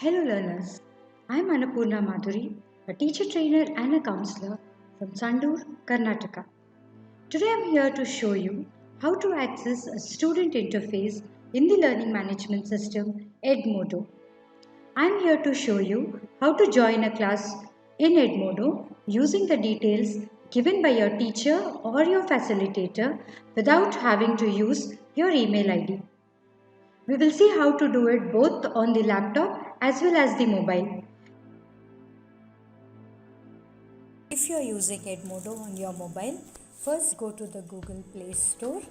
Hello learners, I am Annapurna Madhuri, a teacher trainer and a counselor from Sandur, Karnataka. Today I am here to show you how to access a student interface in the learning management system Edmodo. I am here to show you how to join a class in Edmodo using the details given by your teacher or your facilitator without having to use your email ID. We will see how to do it both on the laptop as well as the mobile. If you are using Edmodo on your mobile, first go to the Google Play Store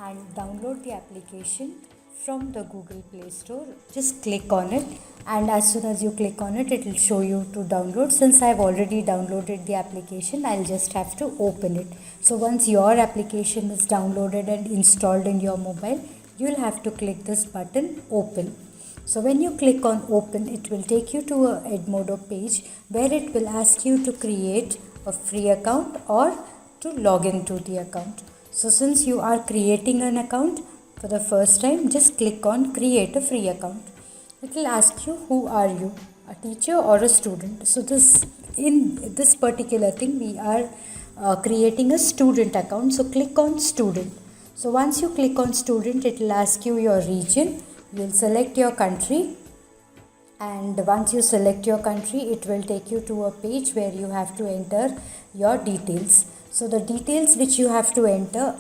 and download the application from the Google Play Store. Just click on it, and as soon as you click on it, it will show you to download. Since I have already downloaded the application, I'll just have to open it. So once your application is downloaded and installed in your mobile, you'll have to click this button open. So when you click on open, it will take you to a Edmodo page where it will ask you to create a free account or to log into the account. So since you are creating an account for the first time, just click on create a free account. It will ask you who are you, a teacher or a student. So in this particular thing we are creating a student account. So click on student. So once you click on student, it will ask you your region. You'll select your country, and once you select your country, it will take you to a page where you have to enter your details. So the details which you have to enter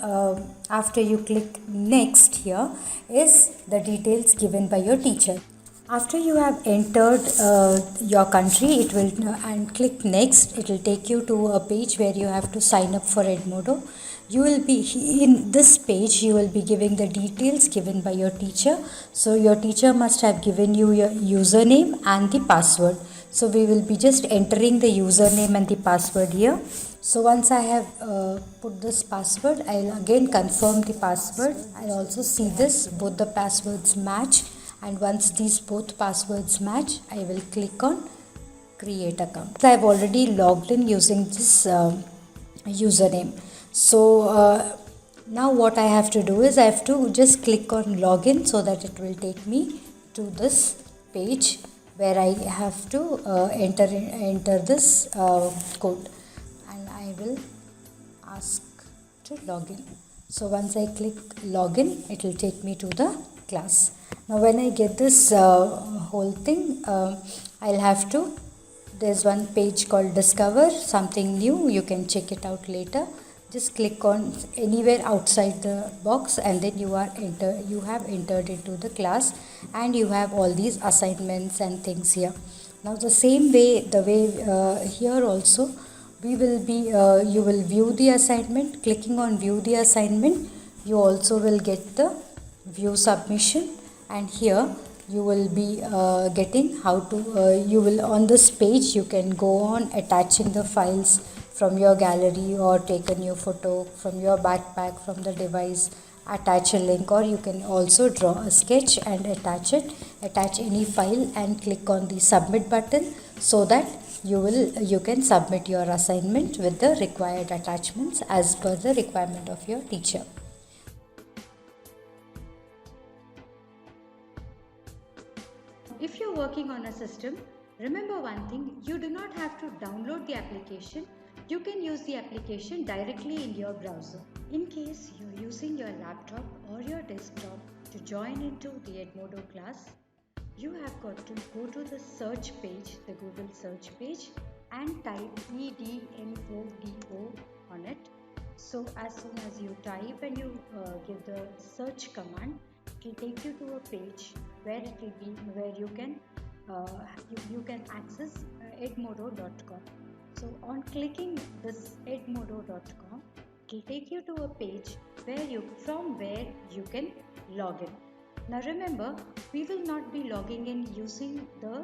after you click next here is the details given by your teacher. After you have entered your country, it will and click next, it will take you to a page where you have to sign up for Edmodo. You will be in this page, you will be giving the details given by your teacher. So your teacher must have given you your username and the password. So we will be just entering the username and the password here. So once I have put this password, I'll again confirm the password. I'll also see this, both the passwords match, and once these both passwords match, I will click on create account. I have already logged in using this username. So now what I have to do is I have to just click on login so that it will take me to this page where I have to enter this code, and I will ask to login. So once I click login, it will take me to the class. Now when I get this whole thing, I'll have to, there's one page called discover something new. You can check it out later. Just click on anywhere outside the box, and then you have entered into the class, and you have all these assignments and things here. Now the same way, here also we will be you will view the assignment. Clicking on view the assignment, you also will get the view submission, and here you will be getting how to you will, on this page you can go on attaching the files from your gallery, or take a new photo from your backpack, from the device, attach a link, or you can also draw a sketch and attach any file, and click on the submit button so that you can submit your assignment with the required attachments as per the requirement of your teacher. If you're working on a system, remember one thing, you do not have to download the application. You can use the application directly in your browser. In case you're using your laptop or your desktop to join into the Edmodo class, you have got to go to the search page, the Google search page, and type EDMODO on it. So as soon as you type and you give the search command, it will take you to a page where it will be where you can access edmodo.com. So on clicking this edmodo.com, it will take you to a page where you can log in. Now remember, we will not be logging in using the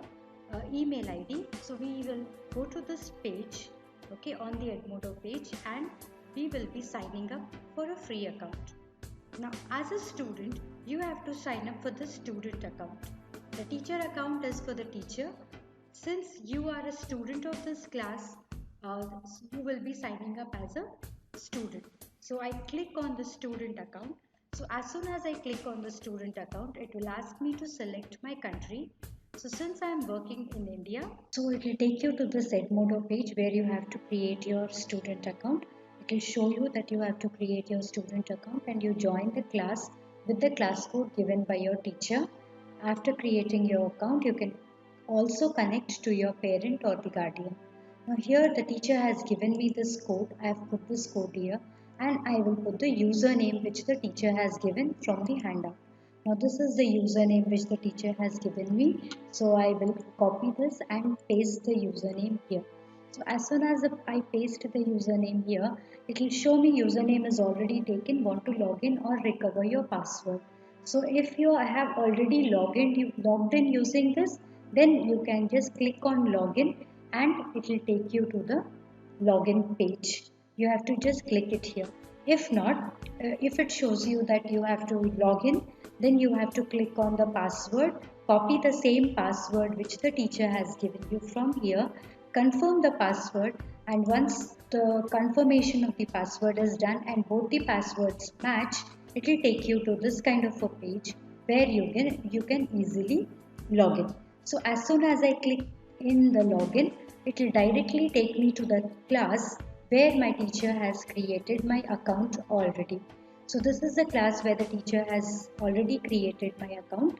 email ID. So we will go to this page, okay, on the Edmodo page, and we will be signing up for a free account. Now as a student, you have to sign up for the student account. The teacher account is for the teacher. Since you are a student of this class, you will be signing up as a student. So I click on the student account. So as soon as I click on the student account, it will ask me to select my country. So since I am working in India, so it will take you to the Edmodo page where you have to create your student account. It will show you that you have to create your student account and you join the class with the class code given by your teacher. After creating your account, you can also connect to your parent or the guardian. Now here the teacher has given me this code. I have put this code here and I will put the username which the teacher has given from the handout. Now this is the username which the teacher has given me. So I will copy this and paste the username here. So as soon as I paste the username here, it will show me username is already taken, want to log in or recover your password. So if you have already logged in using this, then you can just click on login and it will take you to the login page. You have to just click it here. If not, if it shows you that you have to log in, then you have to click on the password, copy the same password which the teacher has given you from here, confirm the password, and once the confirmation of the password is done and both the passwords match, it will take you to this kind of a page where you can easily log in. So as soon as I click in the login, it will directly take me to the class where my teacher has created my account already. So this is the class where the teacher has already created my account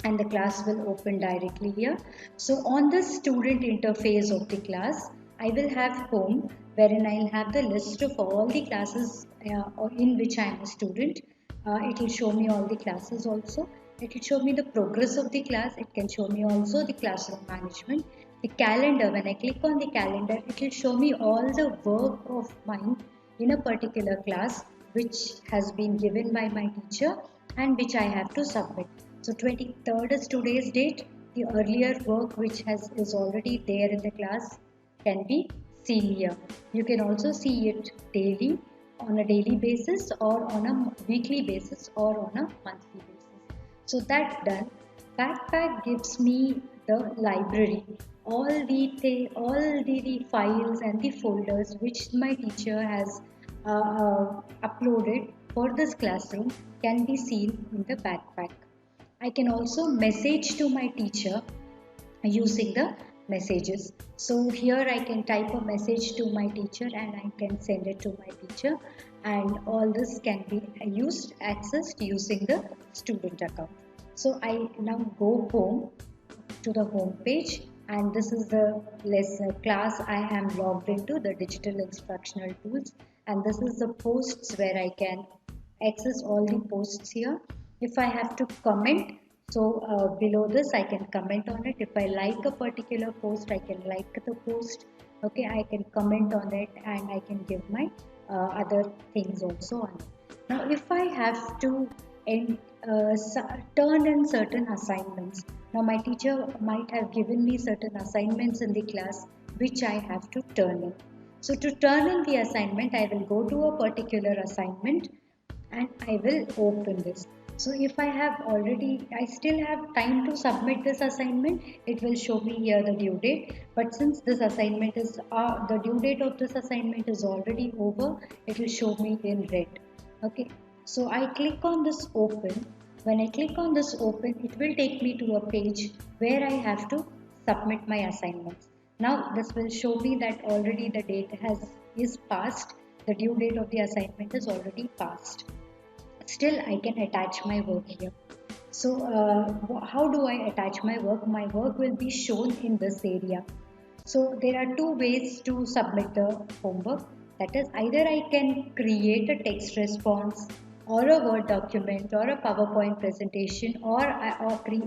and the class will open directly here. So on the student interface of the class, I will have home wherein I'll have the list of all the classes in which I am a student. It will show me all the classes also. It will show me the progress of the class. It can show me also the classroom management. The calendar, when I click on the calendar, it will show me all the work of mine in a particular class which has been given by my teacher and which I have to submit. So 23rd is today's date. The earlier work which is already there in the class can be seen here. You can also see it daily, on a daily basis or on a weekly basis or on a monthly basis. So that done, Backpack gives me the library, all the files and the folders which my teacher has uploaded for this classroom can be seen in the backpack. I can also message to my teacher using the messages. So here I can type a message to my teacher and I can send it to my teacher, and all this can be accessed using the student account. So I now go home to the home page and this is the lesson class I am logged into, the digital instructional tools, and this is the posts where I can access all the posts here. If I have to comment, so below this I can comment on it. If I like a particular post, I can like the post. Okay, I can comment on it and I can give my other things also on it. Now if I have to in, turn in certain assignments, now my teacher might have given me certain assignments in the class which I have to turn in. So to turn in the assignment, I will go to a particular assignment and I will open this. So if I still have time to submit this assignment, it will show me here the due date. But since this assignment is, the due date of this assignment is already over, it will show me in red. Okay, so I click on this open. When I click on this open, it will take me to a page where I have to submit my assignments. Now this will show me that already the date is passed. The due date of the assignment is already passed. Still I can attach my work here. So how do I attach my work? My work will be shown in this area. So there are two ways to submit the homework. That is, either I can create a text response or a Word document or a PowerPoint presentation or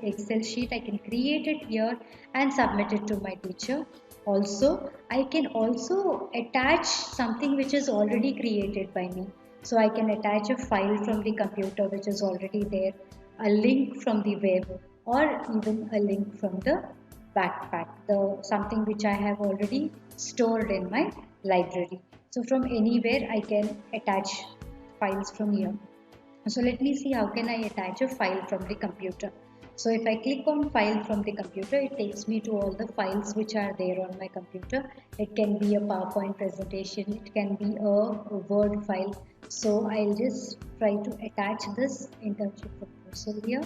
Excel sheet. I can create it here and submit it to my teacher. Also, I can also attach something which is already created by me. So I can attach a file from the computer which is already there, a link from the web, or even a link from the backpack, something which I have already stored in my library. So from anywhere I can attach files from here. So let me see how can I attach a file from the computer. So if I click on file from the computer, it takes me to all the files which are there on my computer. It can be a PowerPoint presentation, it can be a Word file. So I'll just try to attach this internship proposal here.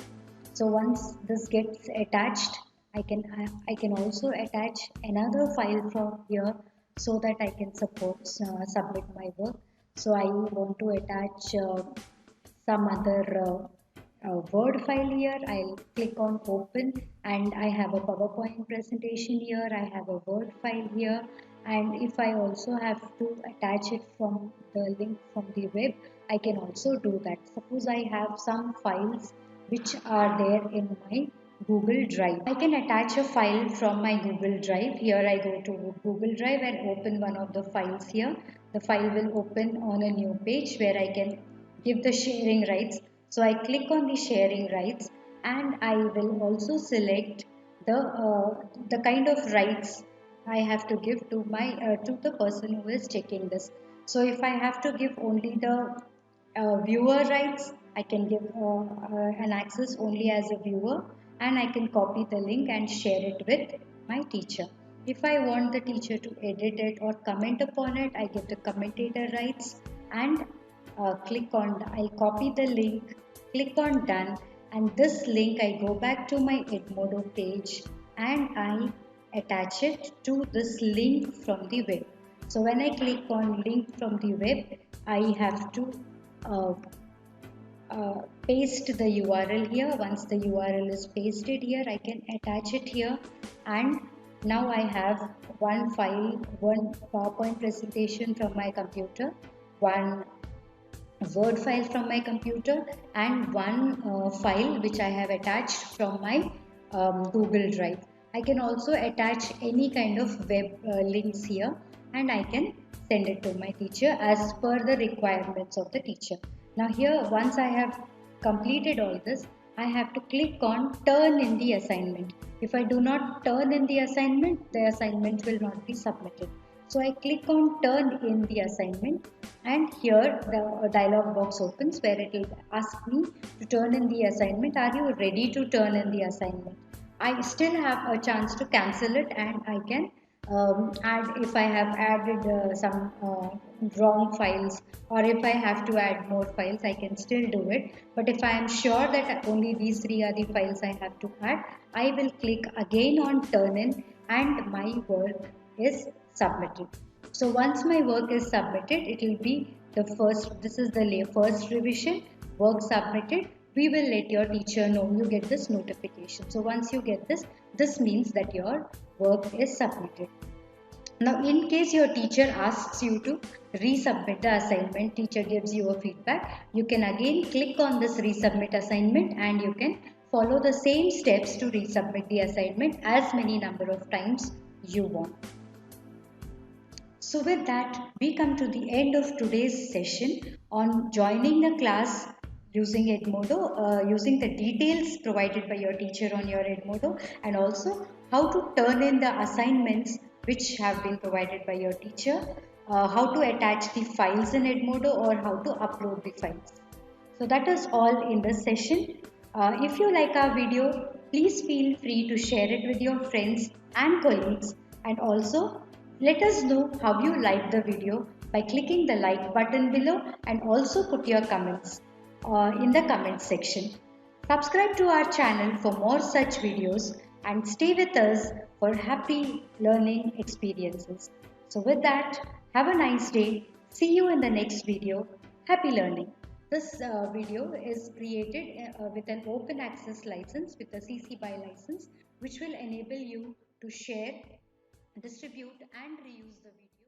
So once this gets attached, I can also attach another file from here so that I can submit my work. So I want to attach some other Word file here. I'll click on open, and I have a PowerPoint presentation here. I have a Word file here, and if I also have to attach it from the link from the web, I can also do that. Suppose I have some files which are there in my Google Drive. I can attach a file from my Google Drive. Here I go to Google Drive and open one of the files here. The file will open on a new page where I can give the sharing rights. So I click on the sharing rights, and I will also select the kind of rights I have to give to the person who is checking this. So if I have to give only the viewer rights, I can give an access only as a viewer, and I can copy the link and share it with my teacher. If I want the teacher to edit it or comment upon it, I give the commentator rights, and I'll copy the link, click on done, and this link I go back to my Edmodo page and I attach it to this link from the web. So when I click on link from the web, I have to uh, paste the URL here. Once the URL is pasted here, I can attach it here, and now I have one file, one PowerPoint presentation from my computer, one Word file from my computer, and one file which I have attached from my Google Drive. I can also attach any kind of web links here, and I can send it to my teacher as per the requirements of the teacher. Now here, once I have completed all this, I have to click on turn in the assignment. If I do not turn in the assignment will not be submitted. So I click on turn in the assignment, and here the dialog box opens where it will ask me to turn in the assignment. Are you ready to turn in the assignment? I still have a chance to cancel it, and I can add if I have added some wrong files, or if I have to add more files, I can still do it. But if I am sure that only these three are the files I have to add, I will click again on turn in, and my work is submitted. So once my work is submitted, it will be this is the first revision, work submitted. We will let your teacher know, you get this notification. So once you get this means that your work is submitted. Now, in case your teacher asks you to resubmit the assignment, teacher gives you a feedback, you can again click on this resubmit assignment, and you can follow the same steps to resubmit the assignment as many number of times you want. So with that, we come to the end of today's session on joining the class using Edmodo, using the details provided by your teacher on your Edmodo, and also how to turn in the assignments which have been provided by your teacher, how to attach the files in Edmodo, or how to upload the files. So that is all in this session. If you like our video, please feel free to share it with your friends and colleagues, and also let us know how you liked the video by clicking the like button below, and also put your comments in the comments section. Subscribe to our channel for more such videos, and stay with us for happy learning experiences. So with that, have a nice day. See you in the next video. Happy learning. This video is created with an open access license, with a CC BY license, which will enable you to share, distribute and reuse the video.